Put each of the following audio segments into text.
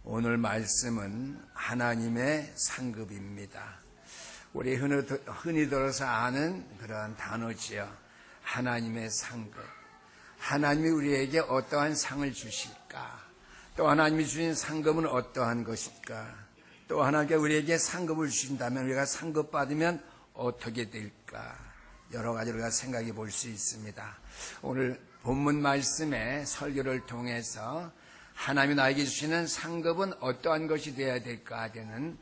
오늘 말씀은 하나님의 상급입니다. 우리 흔히 들어서 아는 그런 단어지요. 하나님의 상급. 하나님이 우리에게 어떠한 상을 주실까? 또 하나님이 주신 상급은 어떠한 것일까? 또 하나님께 우리에게 상급을 주신다면 우리가 상급 받으면 어떻게 될까? 여러 가지로 우리가 생각해 볼 수 있습니다. 오늘 본문 말씀의 설교를 통해서 하나님이 나에게 주시는 상급은 어떠한 것이 되어야 될까 하는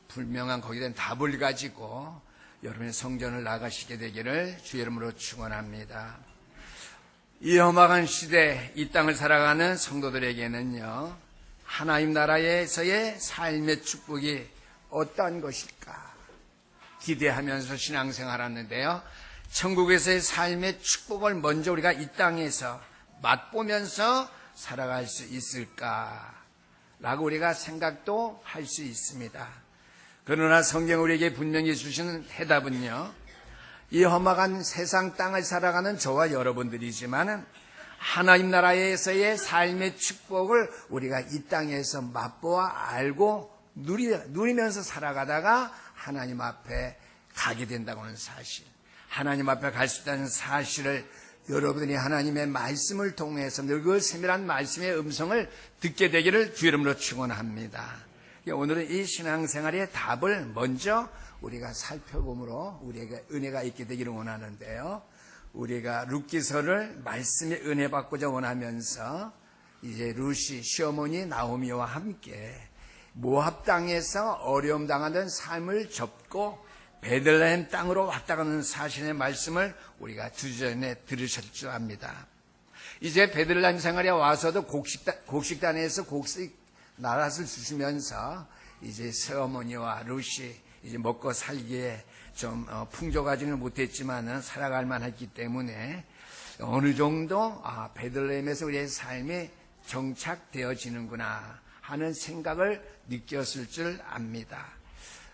분명한 거기에 대한 답을 가지고 여러분의 성전을 나가시게 되기를 주의 이름으로 축원합니다. 이 험악한 시대 이 땅을 살아가는 성도들에게는요, 하나님 나라에서의 삶의 축복이 어떠한 것일까 기대하면서 신앙생활하는데요, 천국에서의 삶의 축복을 먼저 우리가 이 땅에서 맛보면서 살아갈 수 있을까라고 우리가 생각도 할 수 있습니다. 그러나 성경 우리에게 분명히 주시는 해답은요, 이 험악한 세상 땅을 살아가는 저와 여러분들이지만 하나님 나라에서의 삶의 축복을 우리가 이 땅에서 맛보아 알고 누리면서 살아가다가 하나님 앞에 가게 된다고 하는 사실, 하나님 앞에 갈 수 있다는 사실을 여러분들이 하나님의 말씀을 통해서 늘 그 세밀한 말씀의 음성을 듣게 되기를 주의 이름으로 축원합니다. 오늘은 이 신앙생활의 답을 먼저 우리가 살펴봄으로 우리에게 은혜가 있게 되기를 원하는데요, 우리가 룻기서를 말씀의 은혜 받고자 원하면서 이제 룻이 시어머니 나오미와 함께 모압 땅에서 어려움 당하던 삶을 접고 베들레헴 땅으로 왔다 가는 사실의 말씀을 우리가 두 전에 들으실 줄 압니다. 이제 베들레헴 생활에 와서도 곡식단에서 곡식 나랏을 주시면서 이제 새어머니와 룻이 이제 먹고 살기에 좀 풍족하지는 못했지만은 살아갈 만했기 때문에 어느 정도 베들레헴에서 우리의 삶이 정착되어지는구나 하는 생각을 느꼈을 줄 압니다.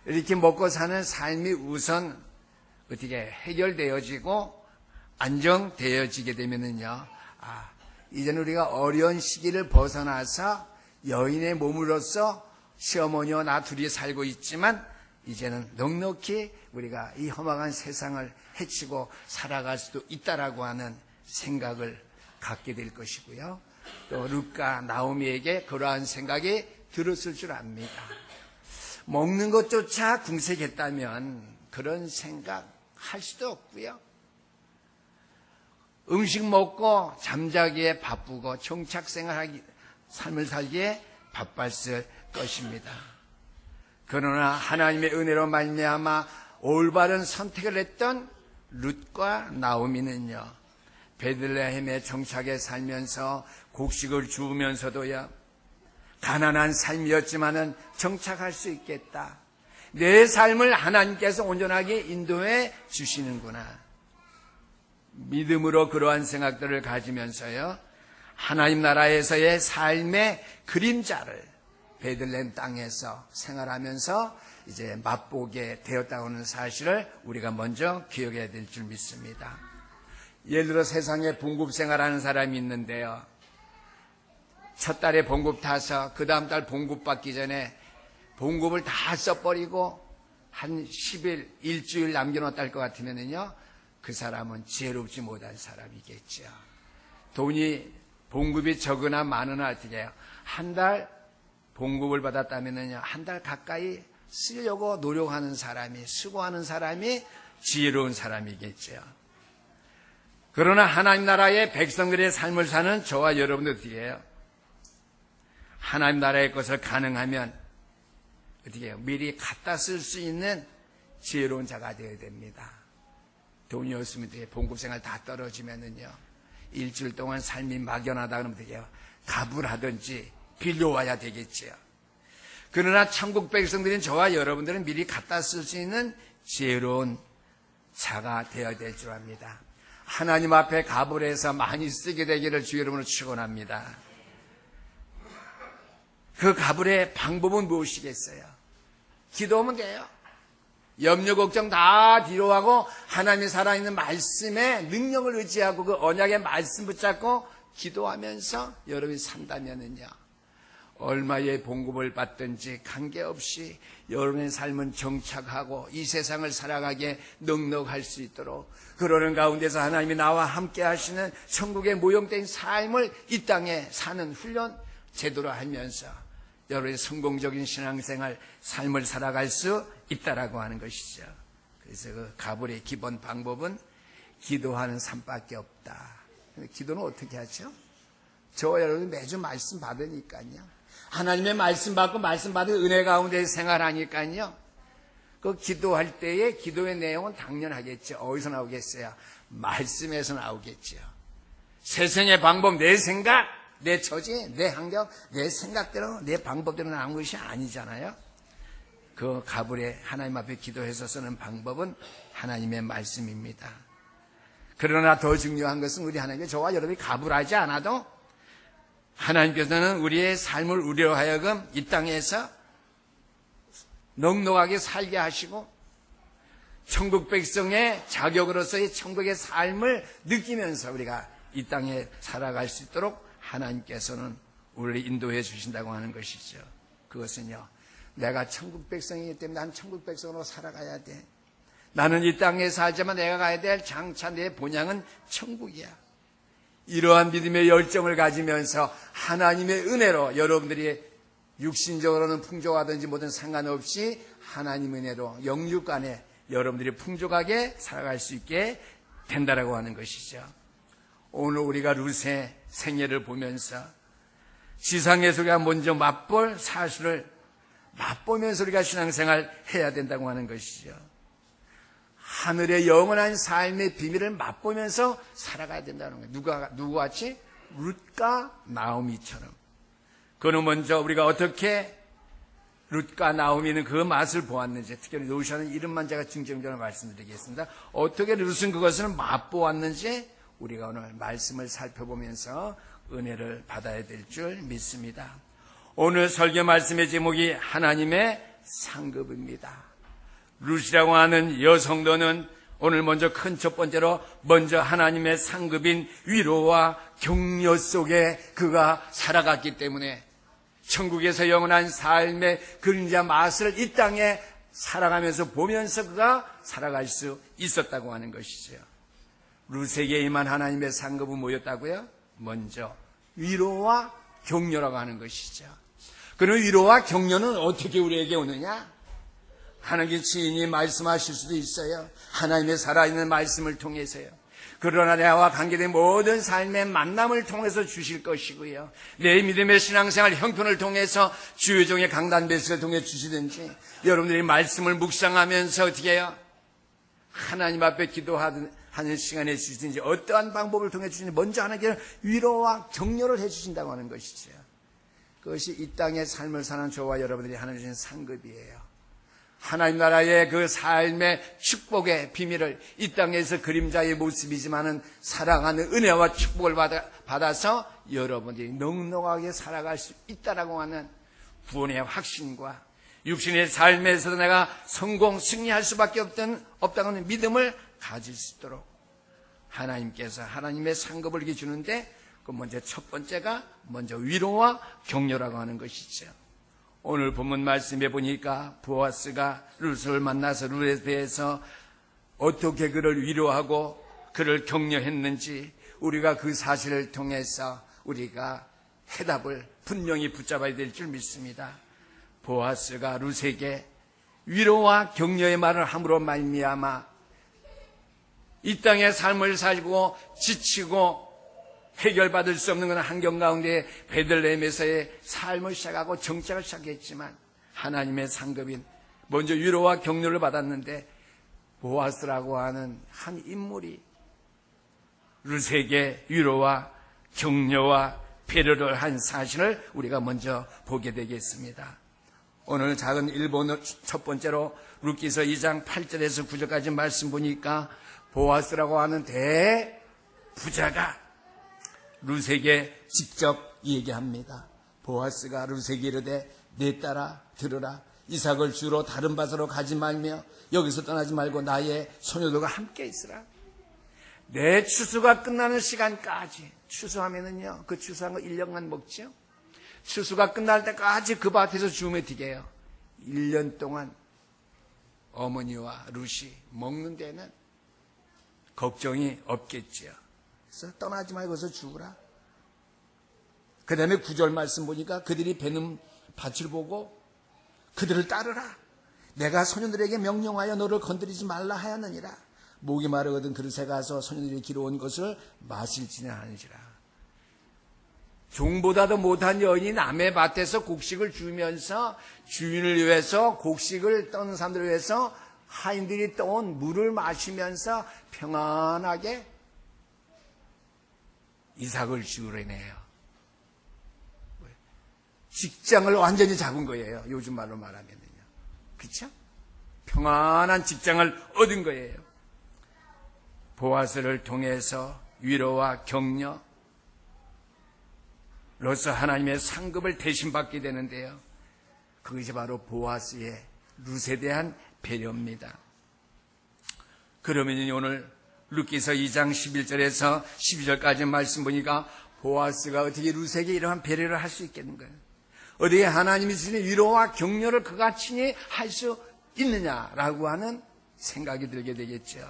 이렇게 먹고 사는 삶이 우선 어떻게 해결되어지고 안정되어지게 되면은요, 이제는 우리가 어려운 시기를 벗어나서 여인의 몸으로서 시어머니와 나 둘이 살고 있지만 이제는 넉넉히 우리가 이 험악한 세상을 헤치고 살아갈 수도 있다라고 하는 생각을 갖게 될 것이고요. 또 룻과 나오미에게 그러한 생각이 들었을 줄 압니다. 먹는 것조차 궁색했다면 그런 생각 할 수도 없고요. 음식 먹고 잠자기에 바쁘고 정착생활하기 삶을 살기에 바빴을 것입니다. 그러나 하나님의 은혜로 말미암아 올바른 선택을 했던 룻과 나오미는요, 베들레헴에 정착해 살면서 곡식을 주우면서도요, 가난한 삶이었지만은 정착할 수 있겠다. 내 삶을 하나님께서 온전하게 인도해 주시는구나. 믿음으로 그러한 생각들을 가지면서요, 하나님 나라에서의 삶의 그림자를 베들레헴 땅에서 생활하면서 이제 맛보게 되었다고 하는 사실을 우리가 먼저 기억해야 될 줄 믿습니다. 예를 들어 세상에 봉급 생활하는 사람이 있는데요, 첫 달에 봉급 타서 그 다음 달 봉급 받기 전에 봉급을 다 써버리고 한 10일, 일주일 남겨놓았다 할 것 같으면요, 그 사람은 지혜롭지 못한 사람이겠죠. 돈이 봉급이 적으나 많으나 어떻게 해요? 한 달 봉급을 받았다면요, 한 달 가까이 쓰려고 노력하는 사람이, 수고하는 사람이 지혜로운 사람이겠죠. 그러나 하나님 나라의 백성들의 삶을 사는 저와 여러분들 어떻게 해요? 하나님 나라의 것을 가능하면 어떻게 해요? 미리 갖다 쓸 수 있는 지혜로운 자가 되어야 됩니다. 돈이 없으면 어떻게 해요? 봉급 생활 다 떨어지면은요, 일주일 동안 삶이 막연하다 그러면 어떻게 해요? 갑을 하든지 빌려와야 되겠지요. 그러나 천국 백성들인 저와 여러분들은 미리 갖다 쓸 수 있는 지혜로운 자가 되어야 될 줄 압니다. 하나님 앞에 갑을 해서 많이 쓰게 되기를 주의 이름으로 축원합니다. 그 갑을의 방법은 무엇이겠어요? 기도하면 돼요. 염려 걱정 다 뒤로 하고 하나님이 살아있는 말씀의 능력을 의지하고 그 언약의 말씀 붙잡고 기도하면서 여러분이 산다면은요, 얼마의 봉급을 받든지 관계없이 여러분의 삶은 정착하고 이 세상을 살아가기에 넉넉할 수 있도록 그러는 가운데서 하나님이 나와 함께 하시는 천국의 모형된 삶을 이 땅에 사는 훈련 제대로 하면서 여러분의 성공적인 신앙생활 삶을 살아갈 수 있다라고 하는 것이죠. 그래서 그 가불의 기본 방법은 기도하는 삶밖에 없다. 기도는 어떻게 하죠? 저 여러분 매주 말씀 받으니까요. 하나님의 말씀 받고 말씀 받은 은혜 가운데 생활하니까요. 그 기도할 때의 기도의 내용은 당연하겠죠. 어디서 나오겠어요? 말씀에서 나오겠죠. 세상의 방법, 내 생각, 내 처지, 내 환경, 내 생각대로, 내 방법대로 나온 것이 아니잖아요. 그 가불에 하나님 앞에 기도해서 쓰는 방법은 하나님의 말씀입니다. 그러나 더 중요한 것은 우리 하나님께 저와 여러분이 가불하지 않아도 하나님께서는 우리의 삶을 우리로 하여금 이 땅에서 넉넉하게 살게 하시고 천국 백성의 자격으로서의 천국의 삶을 느끼면서 우리가 이 땅에 살아갈 수 있도록 하나님께서는 우리를 인도해 주신다고 하는 것이죠. 그것은요, 내가 천국 백성이기 때문에 난 천국 백성으로 살아가야 돼. 나는 이 땅에 살지만 내가 가야 될 장차 내 본향은 천국이야. 이러한 믿음의 열정을 가지면서 하나님의 은혜로 여러분들이 육신적으로는 풍족하든지 뭐든 상관없이 하나님 은혜로 영육 안에 여러분들이 풍족하게 살아갈 수 있게 된다라고 하는 것이죠. 오늘 우리가 룻의 생애를 보면서 지상에서 우리가 먼저 맛볼 사실을 맛보면서 우리가 신앙생활 해야 된다고 하는 것이죠. 하늘의 영원한 삶의 비밀을 맛보면서 살아가야 된다는 거예요. 누구같이? 룻과 나오미처럼. 그는 먼저 우리가 어떻게 룻과 나오미는 그 맛을 보았는지, 특별히 노시아는 이름만 제가 중점적으로 말씀드리겠습니다. 어떻게 룻은 그것을 맛보았는지 우리가 오늘 말씀을 살펴보면서 은혜를 받아야 될 줄 믿습니다. 오늘 설교 말씀의 제목이 하나님의 상급입니다. 룻이라고 하는 여성도는 오늘 먼저 큰 첫 번째로 먼저 하나님의 상급인 위로와 격려 속에 그가 살아갔기 때문에 천국에서 영원한 삶의 그림자 맛을 이 땅에 살아가면서 보면서 그가 살아갈 수 있었다고 하는 것이죠. 룻에게 임한 하나님의 상급은 뭐였다고요? 먼저 위로와 격려라고 하는 것이죠. 그런 위로와 격려는 어떻게 우리에게 오느냐? 하나님의 지인이 말씀하실 수도 있어요. 하나님의 살아있는 말씀을 통해서요. 그러나 나와 관계된 모든 삶의 만남을 통해서 주실 것이고요. 내 믿음의 신앙생활 형편을 통해서 주의 종의 강단 배석을 통해 주시든지 여러분들이 말씀을 묵상하면서 어떻게 해요? 하나님 앞에 기도하는 시간에 주시든지 어떠한 방법을 통해 주시는지 먼저 하나님께는 위로와 격려를 해 주신다고 하는 것이죠. 그것이 이 땅의 삶을 사는 저와 여러분들이 하나님 주신 상급이에요. 하나님 나라의 그 삶의 축복의 비밀을 이 땅에서 그림자의 모습이지만은 살아가는 은혜와 축복을 받아서 여러분들이 넉넉하게 살아갈 수 있다라고 하는 구원의 확신과 육신의 삶에서도 내가 성공, 승리할 수밖에 없다고 하는 믿음을 가질 수 있도록 하나님께서 하나님의 상급을 이렇게 주는데 그 먼저 첫 번째가 먼저 위로와 격려라고 하는 것이죠. 오늘 본문 말씀에 보니까 보아스가 룻을 만나서 룻에 대해서 어떻게 그를 위로하고 그를 격려했는지 우리가 그 사실을 통해서 우리가 해답을 분명히 붙잡아야 될 줄 믿습니다. 보아스가 룻에게 위로와 격려의 말을 함으로 말미암아 이 땅의 삶을 살고 지치고 해결받을 수 없는 그런 환경 가운데 베들레헴에서의 삶을 시작하고 정착을 시작했지만 하나님의 상급인 먼저 위로와 격려를 받았는데 보아스라고 하는 한 인물이 룻에게 위로와 격려와 배려를 한 사실을 우리가 먼저 보게 되겠습니다. 오늘 작은 일본어 첫 번째로 룻기서 2장 8절에서 9절까지 말씀 보니까 보아스라고 하는 대부자가 룻에게 직접 얘기합니다. 보아스가 룻에게 이르되 내 딸아 들으라. 이삭을 주로 다른 밭으로 가지 말며 여기서 떠나지 말고 나의 소녀들과 함께 있으라. 내 추수가 끝나는 시간까지, 추수하면은요 그 추수한 거 1년간 먹죠. 추수가 끝날 때까지 그 밭에서 주움에 뛰게요. 1년 동안 어머니와 룻이 먹는 데는 걱정이 없겠지요. 그래서 떠나지 말고 거기서 죽으라. 그 다음에 9절 말씀 보니까 그들이 베는 밭을 보고 그들을 따르라. 내가 소년들에게 명령하여 너를 건드리지 말라 하였느니라. 목이 마르거든 그릇에 가서 소년들이 기러온 것을 마실지냐 하는지라. 종보다도 못한 여인이 남의 밭에서 곡식을 주면서 주인을 위해서 곡식을 떠는 사람들을 위해서 하인들이 떠온 물을 마시면서 평안하게 이삭을 지으려네요. 직장을 완전히 잡은 거예요. 요즘 말로 말하면요. 그렇죠? 평안한 직장을 얻은 거예요. 보아스를 통해서 위로와 격려, 로서 하나님의 상급을 대신 받게 되는데요. 그것이 바로 보아스의 룻에 대한 배려입니다. 그러면 오늘 룻기서 2장 11절에서 12절까지 말씀 보니까 보아스가 어떻게 룻에게 이러한 배려를 할 수 있겠는 거예요. 어떻게 하나님이 주시는 위로와 격려를 그가 친히 할 수 있느냐라고 하는 생각이 들게 되겠죠.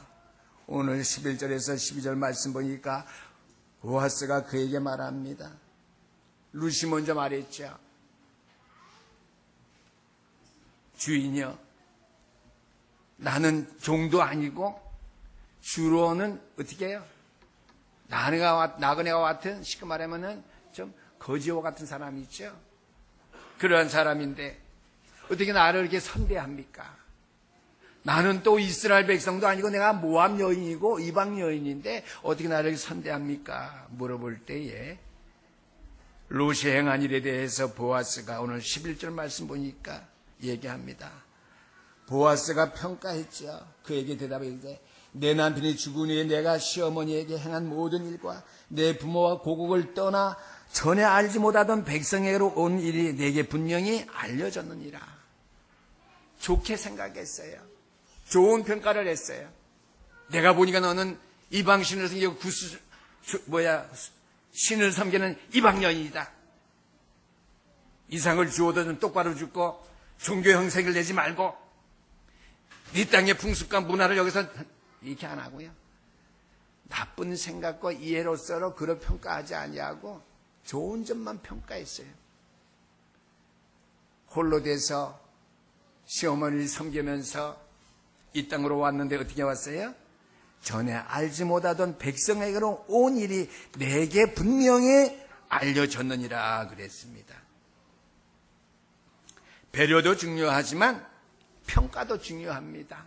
오늘 11절에서 12절 말씀 보니까 보아스가 그에게 말합니다. 룻이 먼저 말했죠. 주인이여, 나는 종도 아니고 주로는 어떻게 해요? 나그네와 같은, 쉽게 말하면은 좀 거지와 같은 사람이 있죠. 그러한 사람인데 어떻게 나를 이렇게 선대합니까? 나는 또 이스라엘 백성도 아니고 내가 모압 여인이고 이방 여인인데 어떻게 나를 선대합니까? 물어볼 때에 룻이 행한 일에 대해서 보아스가 오늘 11절 말씀 보니까 얘기합니다. 보아스가 평가했죠. 그에게 대답했는데 내 남편이 죽은 후에 내가 시어머니에게 행한 모든 일과 내 부모와 고국을 떠나 전에 알지 못하던 백성에게로 온 일이 내게 분명히 알려졌느니라. 좋게 생각했어요. 좋은 평가를 했어요. 내가 보니까 너는 이방신을 섬기고 신을 섬기는 이방 여인이다. 이상을 주어도 좀 똑바로 죽고 종교 형색을 내지 말고 네 땅의 풍습과 문화를 여기서 이렇게 안 하고요. 나쁜 생각과 이해로서 그를 평가하지 아니하고 좋은 점만 평가했어요. 홀로 돼서 시어머니를 섬기면서 이 땅으로 왔는데 어떻게 왔어요? 전에 알지 못하던 백성에게로 온 일이 내게 분명히 알려졌느니라 그랬습니다. 배려도 중요하지만 평가도 중요합니다.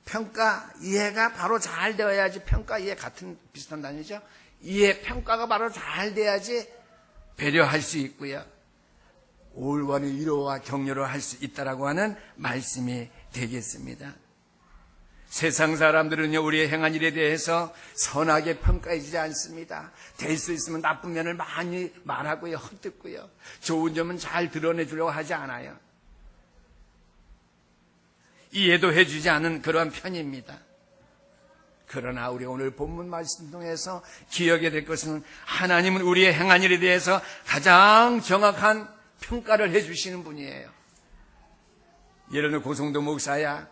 평가 이해가 바로 잘 되어야지, 평가 이해 같은 비슷한 단위죠. 이해 평가가 바로 잘 돼야지 배려할 수 있고요. 올바른 위로와 격려를 할 수 있다라고 하는 말씀이 되겠습니다. 세상 사람들은요, 우리의 행한 일에 대해서 선하게 평가해 주지 않습니다. 될 수 있으면 나쁜 면을 많이 말하고요, 헛듣고요. 좋은 점은 잘 드러내 주려고 하지 않아요. 이해도 해주지 않은 그러한 편입니다. 그러나 우리 오늘 본문 말씀 통해서 기억해야 될 것은 하나님은 우리의 행한 일에 대해서 가장 정확한 평가를 해주시는 분이에요. 예를 들어 고성도 목사야,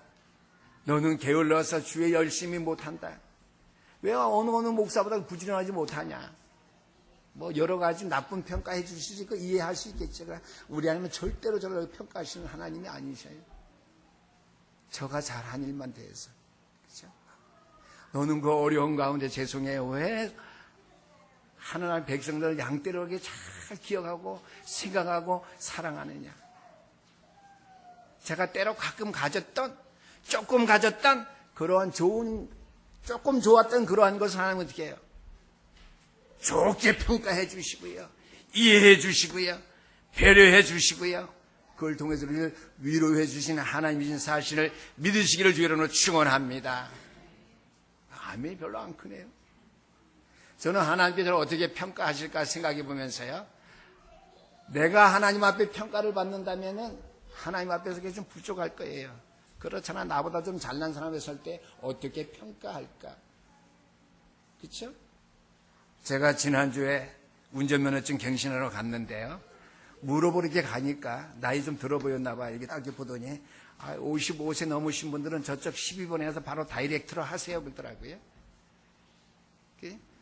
너는 게을러서 주에 열심히 못한다. 왜 어느 목사보다 부지런하지 못하냐. 뭐 여러 가지 나쁜 평가해 주시지 그 이해할 수 있겠지만 우리 하나님은 절대로 저를 평가하시는 하나님이 아니셔요. 저가 잘한 일만 대해서. 그렇죠? 너는 그 어려운 가운데 죄송해요. 왜 하나님 백성들을 양떼로게 잘 기억하고 생각하고 사랑하느냐. 제가 때로 가끔 조금 가졌던 그러한 조금 좋았던 그러한 것을 하나님은 어떻게 해요? 좋게 평가해 주시고요. 이해해 주시고요. 배려해 주시고요. 그걸 통해서 우리를 위로해 주시는 하나님이신 사실을 믿으시기를 주의로 축원합니다. 마음이 별로 안 크네요. 저는 하나님께서 어떻게 평가하실까 생각해 보면서요. 내가 하나님 앞에 평가를 받는다면은 하나님 앞에서 그게 좀 부족할 거예요. 그렇잖아. 나보다 좀 잘난 사람이 있을 때 어떻게 평가할까? 그렇죠? 제가 지난주에 운전면허증 갱신하러 갔는데요. 물어보게 가니까 나이 좀 들어 보였나 봐요. 이렇게 딱 보더니 55세 넘으신 분들은 저쪽 12번에 가서 바로 다이렉트로 하세요 그러더라고요.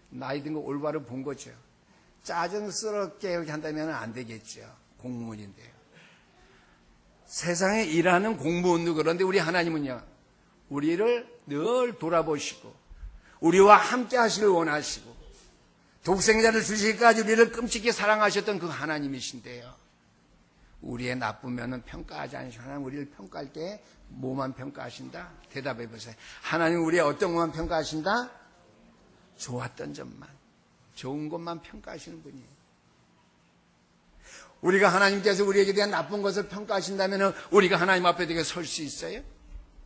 나이 든 거 올바로 본 거죠. 짜증스럽게 이렇게 한다면 안 되겠죠. 공무원인데요. 세상에 일하는 공무원도 그런데 우리 하나님은요, 우리를 늘 돌아보시고 우리와 함께 하시길 원하시고 독생자를 주시기까지 우리를 끔찍히 사랑하셨던 그 하나님이신데요. 우리의 나쁘면은 평가하지 않으시고 하나님 우리를 평가할 때 뭐만 평가하신다? 대답해 보세요. 하나님 우리의 어떤 것만 평가하신다? 좋았던 점만, 좋은 것만 평가하시는 분이에요. 우리가 하나님께서 우리에게 대한 나쁜 것을 평가하신다면 우리가 하나님 앞에 되게 설 수 있어요?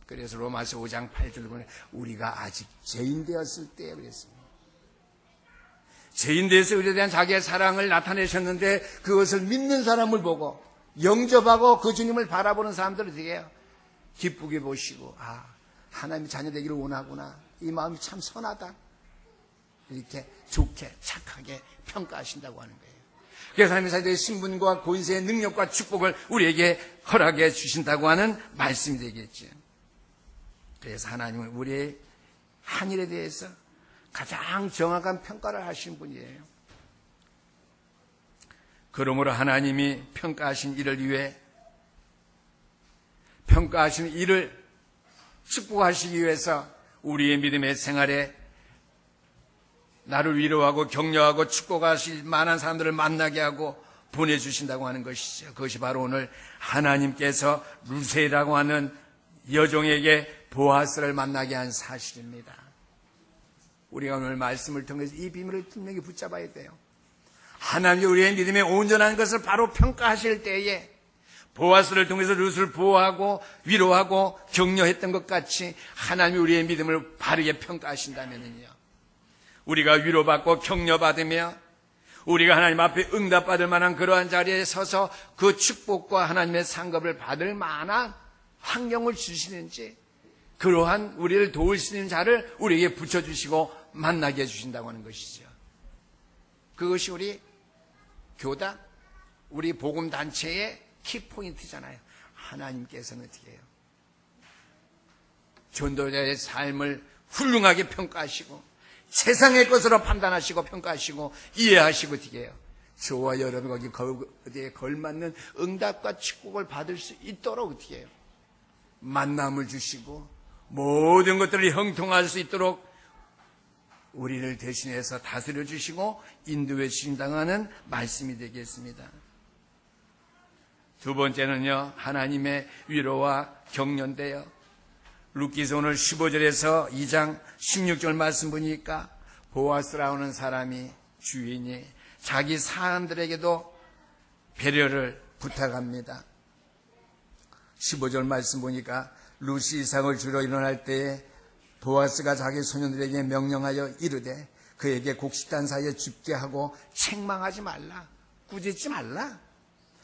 그래서 로마서 5장 8절 보면 우리가 아직 죄인 되었을 때 그랬습니다. 죄인 되어서 우리에 대한 자기의 사랑을 나타내셨는데 그것을 믿는 사람을 보고 영접하고 그 주님을 바라보는 사람들을 되게 기쁘게 보시고 하나님의 자녀 되기를 원하구나. 이 마음이 참 선하다. 이렇게 좋게 착하게 평가하신다고 하는 거예요. 그래서 하나님의 자녀의 신분과 권세의 능력과 축복을 우리에게 허락해 주신다고 하는 말씀이 되겠죠. 그래서 하나님은 우리의 한 일에 대해서 가장 정확한 평가를 하신 분이에요. 그러므로 하나님이 평가하신 일을 위해 평가하신 일을 축복하시기 위해서 우리의 믿음의 생활에 나를 위로하고 격려하고 축복하실 만한 사람들을 만나게 하고 보내주신다고 하는 것이죠. 그것이 바로 오늘 하나님께서 루세라고 하는 여종에게 보아스를 만나게 한 사실입니다. 우리가 오늘 말씀을 통해서 이 비밀을 분명히 붙잡아야 돼요. 하나님이 우리의 믿음에 온전한 것을 바로 평가하실 때에 보아스를 통해서 룻을 보호하고 위로하고 격려했던 것 같이 하나님이 우리의 믿음을 바르게 평가하신다면요, 우리가 위로받고 격려받으며 우리가 하나님 앞에 응답받을 만한 그러한 자리에 서서 그 축복과 하나님의 상급을 받을 만한 환경을 주시는지 그러한 우리를 도울 수 있는 자를 우리에게 붙여주시고 만나게 해주신다고 하는 것이죠. 그것이 우리 교단, 우리 복음단체의 키포인트잖아요. 하나님께서는 어떻게 해요? 전도자의 삶을 훌륭하게 평가하시고 세상의 것으로 판단하시고 평가하시고 이해하시고 어떻게 해요? 저와 여러분 거기에 걸맞는 응답과 축복을 받을 수 있도록 어떻게 해요? 만남을 주시고 모든 것들을 형통할 수 있도록 우리를 대신해서 다스려 주시고 인도해 주신다는 말씀이 되겠습니다. 두 번째는요, 하나님의 위로와 격려인데요. 루키서 오늘 15절에서 2장 16절 말씀 보니까 보아스라는 사람이 주인이 자기 사람들에게도 배려를 부탁합니다. 15절 말씀 보니까 룻이 이삭을 주러 일어날 때에 보아스가 자기 소년들에게 명령하여 이르되 그에게 곡식단 사이에 줍게 하고 책망하지 말라, 꾸짖지 말라.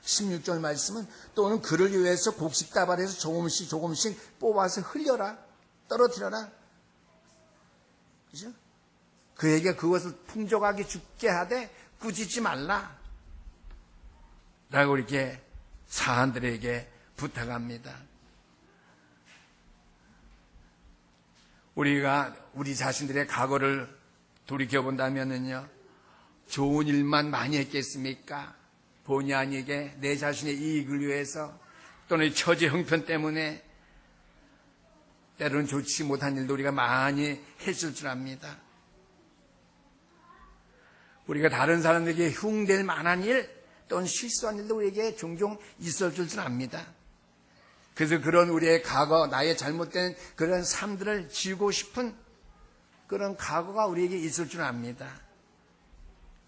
16절 말씀은 또는 그를 위해서 곡식다발에서 조금씩 뽑아서 흘려라, 떨어뜨려라. 그죠? 그에게 그것을 풍족하게 줍게 하되 꾸짖지 말라 라고 이렇게 사한들에게 부탁합니다. 우리가 우리 자신들의 과거를 돌이켜본다면요, 좋은 일만 많이 했겠습니까? 본의 아니게 내 자신의 이익을 위해서 또는 처지 형편 때문에 때로는 좋지 못한 일도 우리가 많이 했을 줄 압니다. 우리가 다른 사람들에게 흉될 만한 일 또는 실수한 일도 우리에게 종종 있을 줄 압니다. 그래서 그런 우리의 과거, 나의 잘못된 그런 삶들을 지우고 싶은 그런 과거가 우리에게 있을 줄 압니다.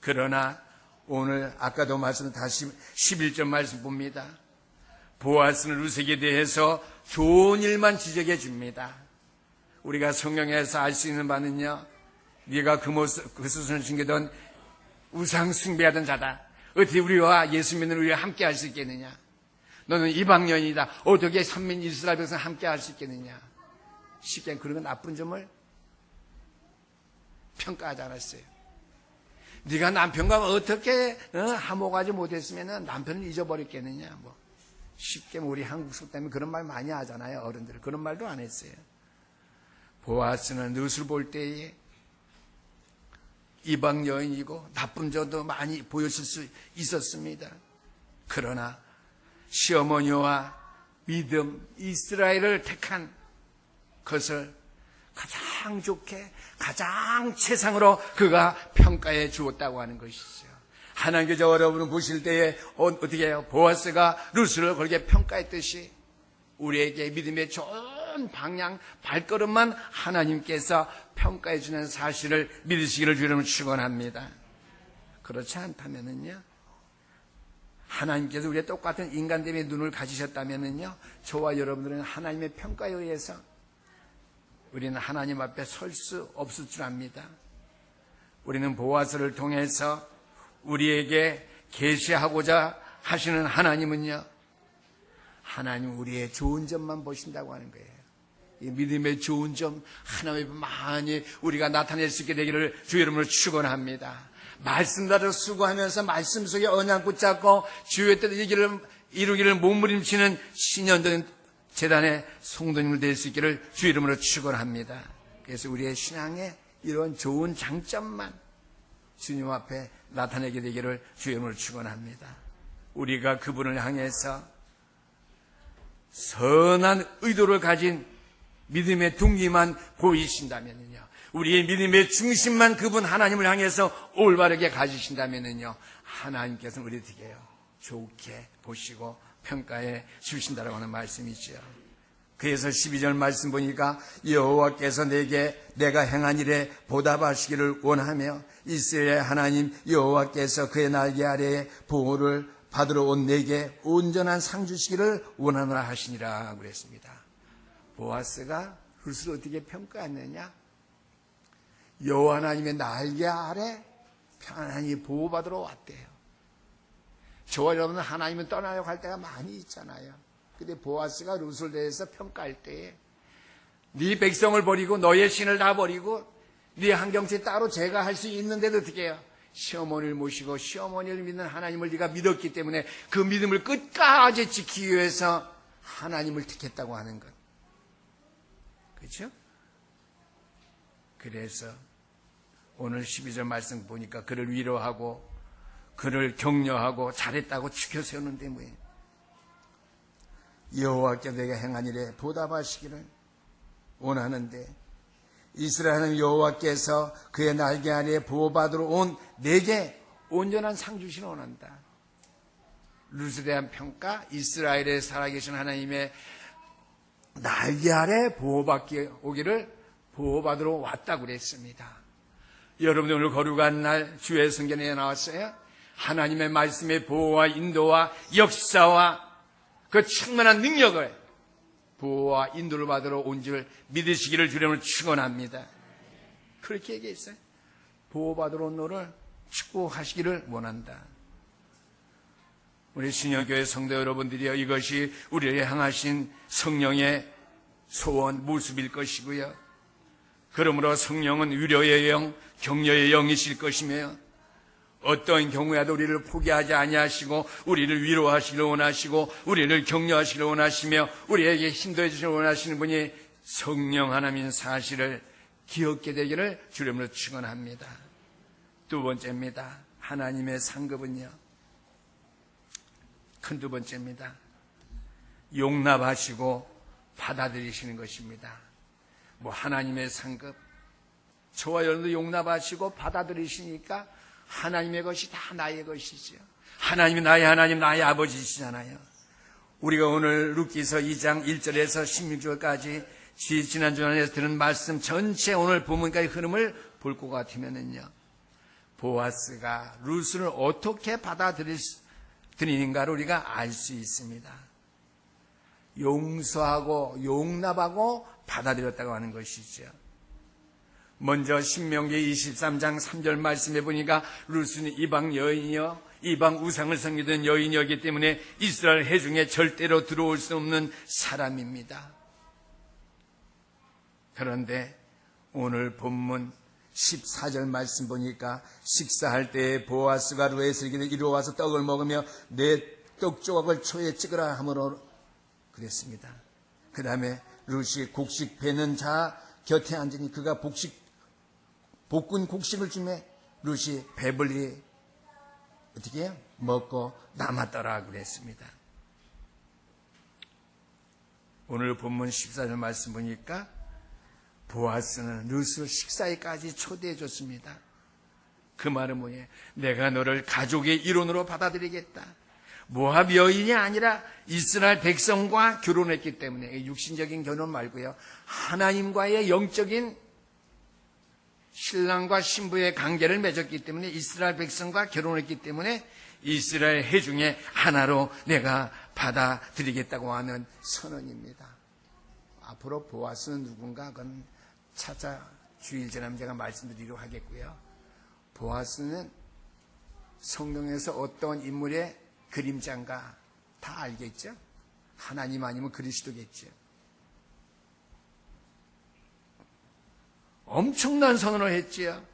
그러나 오늘 아까도 말씀 다시 11절 말씀 봅니다. 보아스는 룻에게 대해서 좋은 일만 지적해 줍니다. 우리가 성경에서 알 수 있는 바는요, 네가 그 수순을 숨기던 우상 숭배하던 자다. 어떻게 우리와 예수 믿는 우리가 함께 할 수 있겠느냐? 너는 이방인이다. 어떻게 선민 이스라엘 백성 함께 할 수 있겠느냐? 쉽게 그런 나쁜 점을 평가하지 않았어요. 네가 남편과 어떻게 화목하지 못했으면 남편을 잊어버렸겠느냐. 뭐 쉽게 우리 한국 속 때문에 그런 말 많이 하잖아요. 어른들 그런 말도 안 했어요. 보아스는 룻을 볼 때에 이방 여인이고 나쁜 점도 많이 보였을 수 있었습니다. 그러나 시어머니와 믿음, 이스라엘을 택한 것을 가장 좋게, 가장 최상으로 그가 평가해 주었다고 하는 것이죠. 하나님께서 여러분을 보실 때에 어떻게 해요? 보아스가 룻을 그렇게 평가했듯이 우리에게 믿음의 좋은 방향, 발걸음만 하나님께서 평가해 주는 사실을 믿으시기를 주님을 축원합니다. 그렇지 않다면은요, 하나님께서 우리의 똑같은 인간됨의 눈을 가지셨다면은요, 저와 여러분들은 하나님의 평가에 의해서 우리는 하나님 앞에 설 수 없을 줄 압니다. 우리는 보아스를 통해서 우리에게 계시하고자 하시는 하나님은요, 하나님 우리의 좋은 점만 보신다고 하는 거예요. 이 믿음의 좋은 점 하나님의 많이 우리가 나타낼 수 있게 되기를 주 이름으로 축원합니다. 말씀대로 수고하면서 말씀 속에 언약 붙잡고 주의 뜻 이루기를 몸부림치는 신년된 재단의 성도님을 될 수 있기를 주 이름으로 축원합니다. 그래서 우리의 신앙에 이런 좋은 장점만 주님 앞에 나타내게 되기를 주 이름으로 축원합니다. 우리가 그분을 향해서 선한 의도를 가진 믿음의 둥기만 보이신다면요, 우리의 믿음의 중심만 그분 하나님을 향해서 올바르게 가지신다면요, 하나님께서는 우리 어떻게 해요? 좋게 보시고 평가해 주신다라고 하는 말씀이죠. 그래서 12절 말씀 보니까 여호와께서 내가 행한 일에 보답하시기를 원하며 이스라엘 하나님 여호와께서 그의 날개 아래에 보호를 받으러 온 내게 온전한 상 주시기를 원하노라 하시니라 그랬습니다. 보아스가 룻을 어떻게 평가했느냐? 여호와 하나님의 날개 아래 편안히 보호받으러 왔대요. 저와 여러분은 하나님을 떠나려고 할 때가 많이 있잖아요. 근데 보아스가 룻을 대해서 평가할 때에 네 백성을 버리고 너의 신을 다 버리고 네 한경치 따로 제가 할 수 있는데도 어떻게 해요? 시어머니를 모시고 시어머니를 믿는 하나님을 네가 믿었기 때문에 그 믿음을 끝까지 지키기 위해서 하나님을 택했다고 하는 것. 그렇죠? 그래서 오늘 12절 말씀 보니까 그를 위로하고 그를 격려하고 잘했다고 지켜 세우는데 뭐예요? 여호와께 내가 행한 일에 보답하시기를 원하는데 이스라엘 하나님 여호와께서 그의 날개 아래에 보호받으러 온 내게 온전한 상 주시기를 원한다. 룻에 대한 평가, 이스라엘에 살아계신 하나님의 날개 아래 보호받으러 왔다고 그랬습니다. 여러분들 오늘 거룩한 날 주의 성전에 나왔어요. 하나님의 말씀의 보호와 인도와 역사와 그 충만한 능력을 보호와 인도를 받으러 온 줄 믿으시기를 주님을 축원합니다. 그렇게 얘기했어요. 보호받으러 온 너를 축복하시기를 원한다. 우리 신영교회 성도 여러분들이여, 이것이 우리를 향하신 성령의 소원 모습일 것이고요. 그러므로 성령은 위로의 영, 격려의 영이실 것이며 어떤 경우에도 우리를 포기하지 아니하시고 우리를 위로하시기를 원하시고 우리를 격려하시기를 원하시며 우리에게 힘도해 주시기를 원하시는 분이 성령 하나님인 사실을 기억게 되기를 주님으로 축원합니다. 두 번째입니다. 하나님의 상급은요, 큰 두 번째입니다. 용납하시고 받아들이시는 것입니다. 뭐 하나님의 상급, 저와 여러분도 용납하시고 받아들이시니까 하나님의 것이 다 나의 것이죠. 하나님이 나의 하나님, 나의 아버지시잖아요. 우리가 오늘 룻기서 2장 1절에서 16절까지 지난주에 들은 말씀 전체 오늘 본문까지 흐름을 볼 것 같으면요, 보아스가 룻을 어떻게 받아들이는가를 우리가 알 수 있습니다. 용서하고 용납하고 받아들였다고 하는 것이죠. 먼저 신명기 23장 3절 말씀해 보니까 룻은 이방 여인이요, 이방 우상을 섬기던 여인이었기 때문에 이스라엘 회중에 절대로 들어올 수 없는 사람입니다. 그런데 오늘 본문 14절 말씀 보니까 식사할 때에 보아스가 루에스에게 이리와서 떡을 먹으며 내 떡조각을 초에 찍으라 하므로 그랬습니다. 그 다음에 룻이 곡식 베는 자 곁에 앉으니 그가 볶은 곡식을 주매 룻이 배불리 어떻게 해요? 먹고 남았더라 그랬습니다. 오늘 본문 14절 말씀 보니까 보아스는 룻을 식사에까지 초대해 줬습니다. 그 말은 뭐예요? 내가 너를 가족의 일원으로 받아들이겠다. 모압 여인이 아니라 이스라엘 백성과 결혼했기 때문에, 육신적인 결혼 말고요, 하나님과의 영적인 신랑과 신부의 관계를 맺었기 때문에, 이스라엘 백성과 결혼했기 때문에 이스라엘 회중의 하나로 내가 받아들이겠다고 하는 선언입니다. 앞으로 보아스는 누군가 그건 차차 주일 지나면 제가 말씀드리도록 하겠고요. 보아스는 성경에서 어떤 인물의 그림자인가 다 알겠죠? 하나님 아니면 그리스도겠죠. 엄청난 선언을 했지요.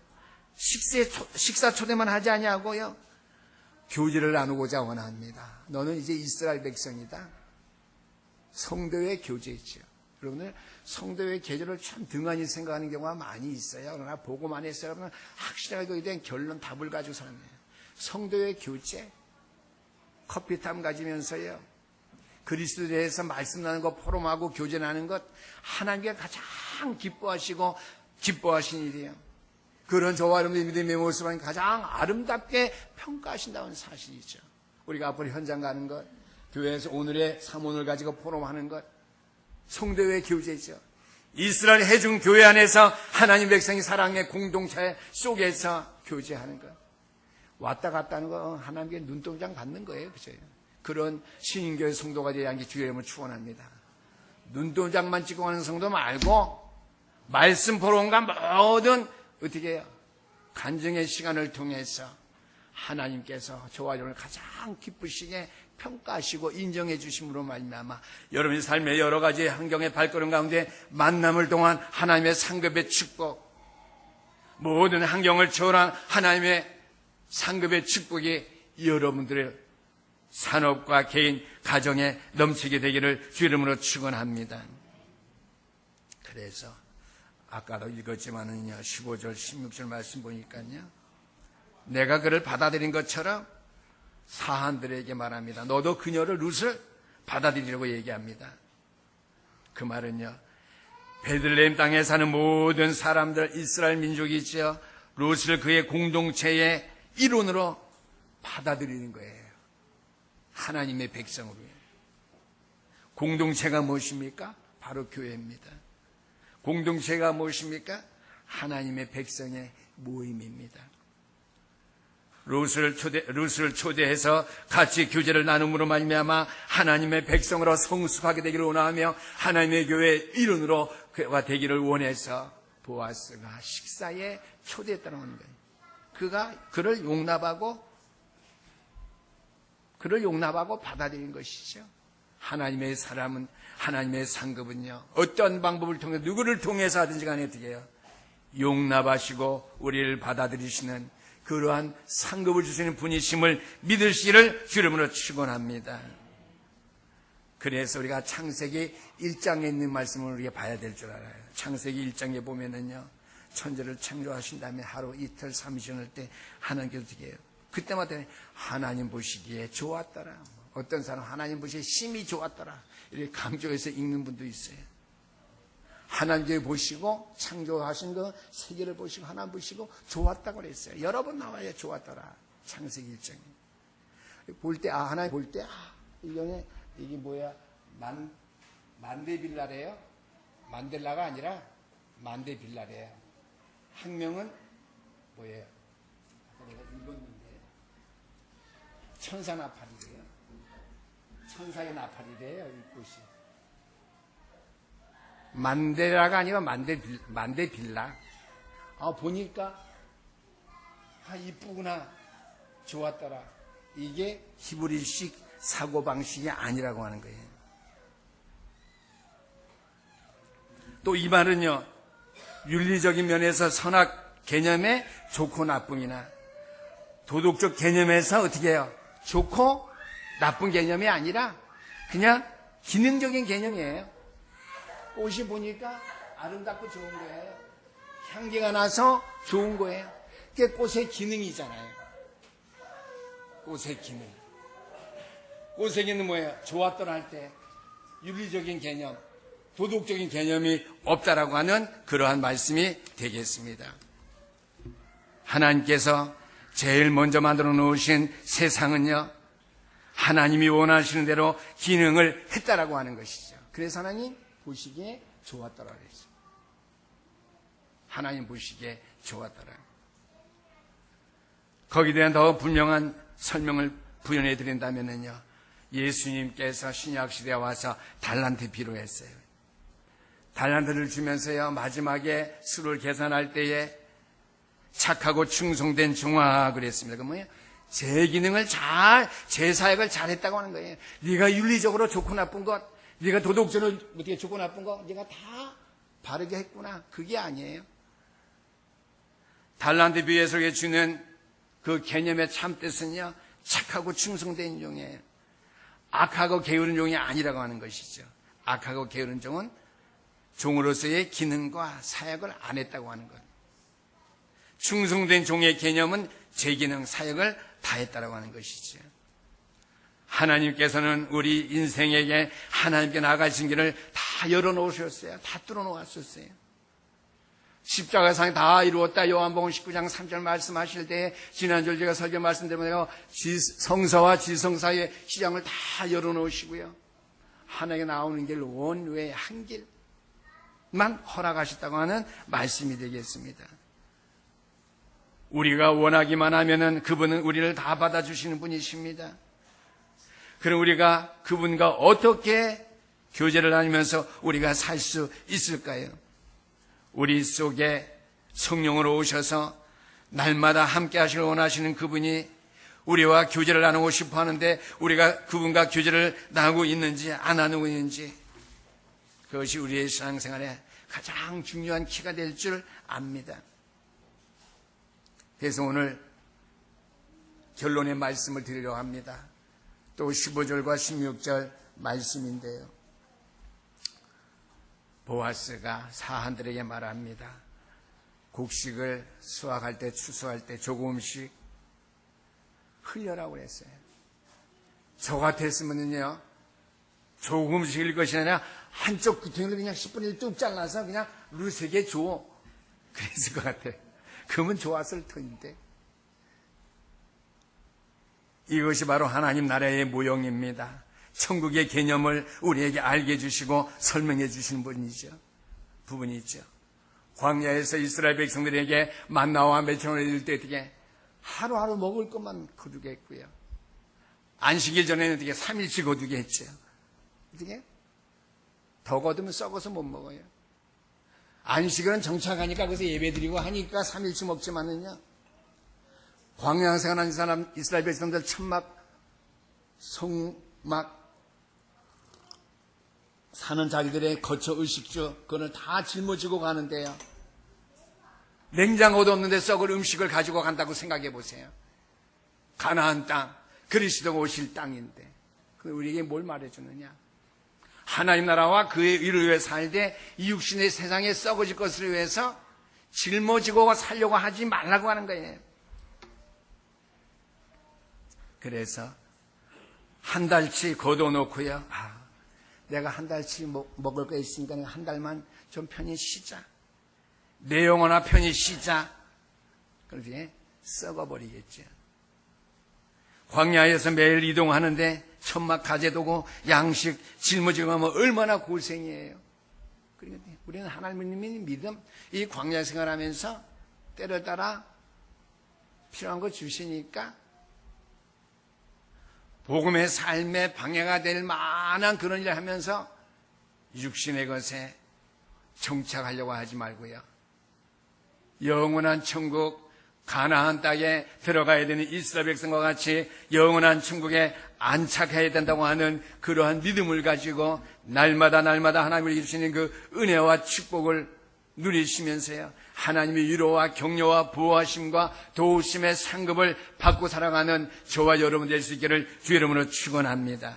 식사 초대만 하지 아니하고요, 교제를 나누고자 원합니다. 너는 이제 이스라엘 백성이다. 성도의 교제죠. 여러분들 성도의 계절을 참 등한히 생각하는 경우가 많이 있어요. 그러나 보고만 했어요. 여러분 확실하게 거기에 대한 결론 답을 가지고 사는 거예요. 성도의 교제, 커피탐 가지면서요, 그리스도에 대해서 말씀 나누는 것, 포럼하고 교제 나누는 것, 하나님께 가장 기뻐하시고 기뻐하신 일이에요. 그런 저와 여러분의 믿음의 모습을 가장 아름답게 평가하신다는 사실이죠. 우리가 앞으로 현장 가는 것, 교회에서 오늘의 사문을 가지고 포럼하는 것, 성도의 교제죠. 이스라엘 회중 교회 안에서 하나님 백성이 사랑의 공동체 속에서 교제하는 것, 왔다 갔다 하는 거 하나님께 눈동장 받는 거예요. 그죠? 그런 신인교회 성도가 되어야 하는 게 주의 이름을 축원합니다. 눈동장만 찍고 가는 성도 말고 말씀 포럼과 모든 어떻게 해요? 간증의 시간을 통해서 하나님께서 저와 여러분을 가장 기쁘시게 평가하시고 인정해 주심으로 말미암아 여러분의 삶의 여러 가지 환경의 발걸음 가운데 만남을 통한 하나님의 상급의 축복, 모든 환경을 초월한 하나님의 상급의 축복이 여러분들의 산업과 개인, 가정에 넘치게 되기를 주 이름으로 축원합니다. 그래서 아까도 읽었지만은요, 15절, 16절 말씀 보니까요, 내가 그를 받아들인 것처럼 사한들에게 말합니다. 너도 그녀를 룻을 받아들이려고 얘기합니다. 그 말은요, 베들레헴 땅에 사는 모든 사람들, 이스라엘 민족이죠, 룻을 그의 공동체의 일원으로 받아들이는 거예요. 하나님의 백성으로요. 공동체가 무엇입니까? 바로 교회입니다. 공동체가 무엇입니까? 하나님의 백성의 모임입니다. 룻을 초대해서 같이 교제를 나눔으로 말미암아 하나님의 백성으로 성숙하게 되기를 원하며 하나님의 교회의 일원으로 그가 되기를 원해서 보아스가 식사에 초대했다는 거예요. 그를 용납하고 받아들인 것이죠. 하나님의 사람은, 하나님의 상급은요, 어떤 방법을 통해 누구를 통해서 하든지 간에 어떻게 해요? 용납하시고 우리를 받아들이시는 그러한 상급을 주시는 분이심을 믿으시기를 주 이름으로 축원합니다. 그래서 우리가 창세기 1장에 있는 말씀을 우리가 봐야 될 줄 알아요. 창세기 1장에 보면은요, 천지를 창조하신 다음에 하루 이틀 삼시할 때 하나님께서 어떻게 해요? 그때마다 하나님 보시기에 좋았더라. 어떤 사람 하나님 보시기에 심히 좋았더라, 이렇게 강조해서 읽는 분도 있어요. 하나님께 보시고 창조하신 그 세계를 보시고 하나님 보시고 좋았다고 그랬어요. 여러 번 나와요. 좋았더라. 창세기 1장에 볼 때, 하나님 볼 때, 이게 뭐야, 만데빌라래요. 만델라가 아니라 만데빌라래요. 학명은 뭐예요? 아까 내가 읽었는데 천사 나팔이래요. 천사의 나팔이래요, 이 꽃이. 만데라가 아니라 만데빌라. 보니까 이쁘구나, 좋았더라. 이게 히브리식 사고방식이 아니라고 하는 거예요. 또 이 말은요, 윤리적인 면에서 개념의 좋고 나쁨이나 도덕적 개념에서 어떻게 해요? 좋고 나쁜 개념이 아니라 그냥 기능적인 개념이에요. 꽃이 보니까 아름답고 좋은 거예요. 향기가 나서 좋은 거예요. 그게 꽃의 기능이잖아요. 꽃의 기능. 꽃의 기능은 뭐예요? 좋았더라 할 때 윤리적인 개념, 도덕적인 개념이 없다라고 하는 그러한 말씀이 되겠습니다. 하나님께서 제일 먼저 만들어 놓으신 세상은요, 하나님이 원하시는 대로 기능을 했다라고 하는 것이죠. 그래서 하나님 보시기에 좋았더라 그랬어요. 하나님 보시기에 좋았더라. 거기에 대한 더 분명한 설명을 부연해 드린다면요, 예수님께서 신약시대에 와서 달란트 비로했어요. 달란트를 주면서요, 마지막에 수를 계산할 때에 착하고 충성된 종아 그랬습니다. 그 뭐예요? 제 기능을 제 사역을 잘했다고 하는 거예요. 네가 윤리적으로 좋고 나쁜 것, 네가 도덕적으로 어떻게 좋고 나쁜 것, 네가 다 바르게 했구나. 그게 아니에요. 달란트 비유에서 주는 그 개념의 참 뜻은요, 착하고 충성된 종이에요. 악하고 게으른 종이 아니라고 하는 것이죠. 악하고 게으른 종은 종으로서의 기능과 사역을 안 했다고 하는 것. 충성된 종의 개념은 제 기능, 사역을 다 했다고 하는 것이죠. 하나님께서는 우리 인생에게 하나님께 나아가신 길을 다 열어놓으셨어요. 다 뚫어놓았었어요. 십자가상이 다 이루었다. 요한복음 19장 3절 말씀하실 때 지난주 제가 설교 말씀드리면 성서와 지성 사이의 시장을 다 열어놓으시고요. 하나님께 나오는 길 원외 한 길만 허락하셨다고 하는 말씀이 되겠습니다. 우리가 원하기만 하면은 그분은 우리를 다 받아주시는 분이십니다. 그럼 우리가 그분과 어떻게 교제를 나누면서 우리가 살 수 있을까요? 우리 속에 성령으로 오셔서 날마다 함께 하시길 원하시는 그분이 우리와 교제를 나누고 싶어 하는데 우리가 그분과 교제를 나누고 있는지 안 나누고 있는지, 그것이 우리의 신앙생활에 가장 중요한 키가 될 줄 압니다. 그래서 오늘 결론의 말씀을 드리려고 합니다. 또 15절과 16절 말씀인데요. 보아스가 사한들에게 말합니다. 곡식을 수확할 때, 추수할 때 조금씩 흘려라고 그랬어요. 저 같았으면요, 조금씩일 것이 아니라 한쪽 구덩이를 그냥 10분의 1 뚝 잘라서 그냥 루세게 줘. 그랬을 것 같아요. 그러면 좋았을 터인데. 이것이 바로 하나님 나라의 모형입니다. 천국의 개념을 우리에게 알게 해주시고 설명해 주시는 부분이죠. 광야에서 이스라엘 백성들에게 만나와 메추라를 줄 때 어떻게 하루하루 먹을 것만 거두게 했고요. 안식일 전에는 어떻게 3일씩 거두게 했죠. 어떻게? 더 거두면 썩어서 못 먹어요. 안식일은 정착하니까 거기서 예배드리고 하니까 3일씩 먹지만은요, 광야 생활하는 사람 이스라엘 백성들 천막, 성막 사는 자기들의 거처 의식주 그거를 다 짊어지고 가는데요, 냉장고도 없는데 썩을 음식을 가지고 간다고 생각해 보세요. 가나안 땅, 그리스도가 오실 땅인데 우리에게 뭘 말해주느냐? 하나님 나라와 그의 의를 위해 살되 이 육신의 세상에 썩어질 것을 위해서 짊어지고 살려고 하지 말라고 하는 거예요. 그래서 한 달치 거둬놓고요, 내가 한 달치 먹을 거 있으니까 한 달만 좀 편히 쉬자. 내 영혼아 편히 쉬자. 그러더니 썩어버리겠죠. 광야에서 매일 이동하는데 천막 가재도고 양식 짊어지고 가면 얼마나 고생이에요. 그러니까 우리는 하나님의 믿음, 이 광야 생활하면서 때를 따라 필요한 거 주시니까 복음의 삶의 방해가 될 만한 그런 일을 하면서 육신의 것에 정착하려고 하지 말고요, 영원한 천국 가나안 땅에 들어가야 되는 이스라엘 백성과 같이 영원한 천국에 안착해야 된다고 하는 그러한 믿음을 가지고 날마다 하나님이 주시는 그 은혜와 축복을 누리시면서요, 하나님의 위로와 격려와 보호하심과 도우심의 상급을 받고 살아가는 저와 여러분 될 수 있기를 주의 이름으로 축원합니다.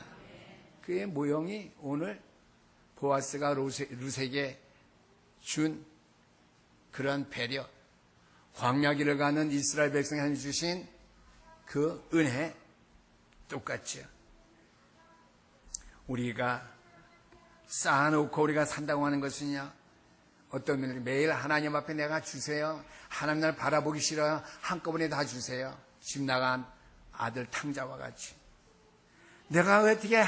그의 모형이 오늘 보아스가 루색에 준 그런 배려, 광야길을 가는 이스라엘 백성이 주신 그 은혜 똑같죠. 우리가 쌓아놓고 우리가 산다고 하는 것은요, 어떤 분들이 매일 하나님 앞에 내가 주세요, 하나님 날 바라보기 싫어요, 한꺼번에 다 주세요. 집 나간 아들 탕자와 같이 내가 어떻게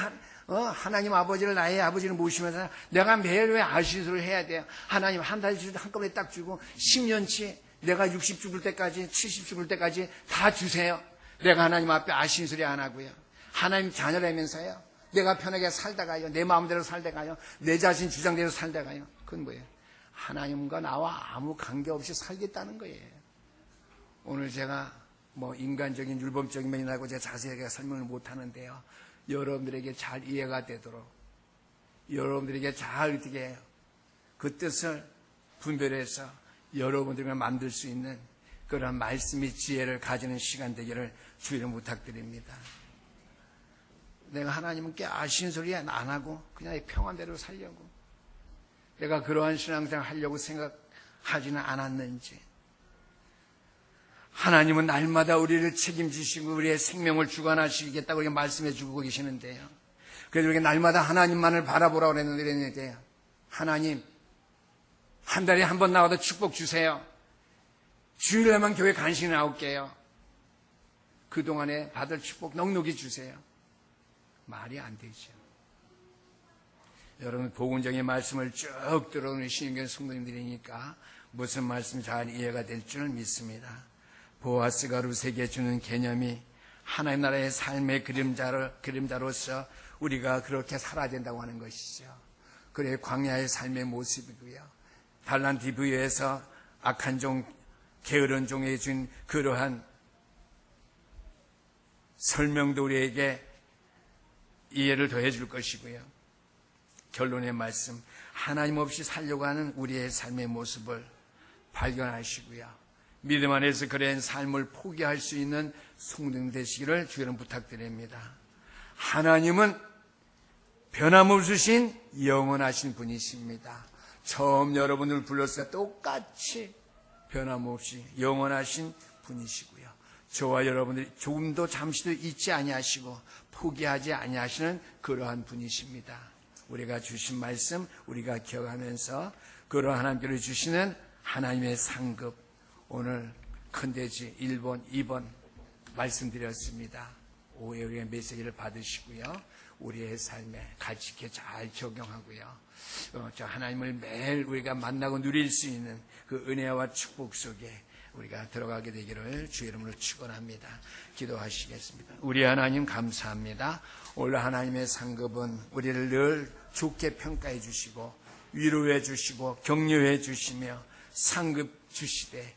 하나님 아버지를, 나의 아버지를 모시면서 내가 매일 왜 아시수를 해야 돼요? 하나님 한 달 주도 한꺼번에 딱 주고 10년치 내가 60 죽을 때까지 70 죽을 때까지 다 주세요. 내가 하나님 앞에 아신소리 안 하고요, 하나님 자녀라면서요, 내가 편하게 살다가요, 내 마음대로 살다가요, 내 자신 주장대로 살다가요. 그건 뭐예요? 하나님과 나와 아무 관계없이 살겠다는 거예요. 오늘 제가 인간적인 율법적인 면이라고 제가 자세하게 설명을 못하는데요, 여러분들에게 잘 이해가 되도록, 여러분들에게 잘 어떻게 해요, 그 뜻을 분별해서 여러분들과 만들 수 있는 그런 말씀의 지혜를 가지는 시간 되기를 주의를 부탁드립니다. 내가 하나님께 아신 소리 안 하고 그냥 평안대로 살려고, 내가 그러한 신앙생활 하려고 생각하지는 않았는지, 하나님은 날마다 우리를 책임지시고 우리의 생명을 주관하시겠다고 이렇게 말씀해 주고 계시는데요, 그래서 우리가 날마다 하나님만을 바라보라고 그랬는데, 하나님 한 달에 한 번 나와도 축복 주세요, 주일날만 교회 간신히 나올게요, 그동안에 받을 축복 넉넉히 주세요. 말이 안 되죠. 여러분 복음적인 말씀을 쭉 들어오는 신임교회 성도님들이니까 무슨 말씀 잘 이해가 될 줄 믿습니다. 보아스가 루색에 주는 개념이 하나님 나라의 삶의 그림자로서 우리가 그렇게 살아야 된다고 하는 것이죠. 그래 광야의 삶의 모습이고요, 달란디브에서 악한 종, 게으른 종에게 준 그러한 설명도 우리에게 이해를 더해 줄 것이고요, 결론의 말씀, 하나님 없이 살려고 하는 우리의 삶의 모습을 발견하시고요, 믿음 안에서 그런 삶을 포기할 수 있는 성도님 되시기를 주의를 부탁드립니다. 하나님은 변함없으신 영원하신 분이십니다. 처음 여러분을 불렀을 때 똑같이 변함없이 영원하신 분이시고요, 저와 여러분들이 조금도 잠시도 잊지 아니하시고 포기하지 아니하시는 그러한 분이십니다. 우리가 주신 말씀 우리가 기억하면서 그러한 하나님께로 주시는 하나님의 상급, 오늘 컨대지 1번, 2번 말씀드렸습니다. 오해의 메시지를 받으시고요, 우리의 삶에 같이 이렇게 잘 적용하고요, 저 하나님을 매일 우리가 만나고 누릴 수 있는 그 은혜와 축복 속에 우리가 들어가게 되기를 주의 이름으로 축원합니다. 기도하시겠습니다. 우리 하나님 감사합니다. 오늘 하나님의 상급은 우리를 늘 좋게 평가해 주시고 위로해 주시고 격려해 주시며 상급 주시되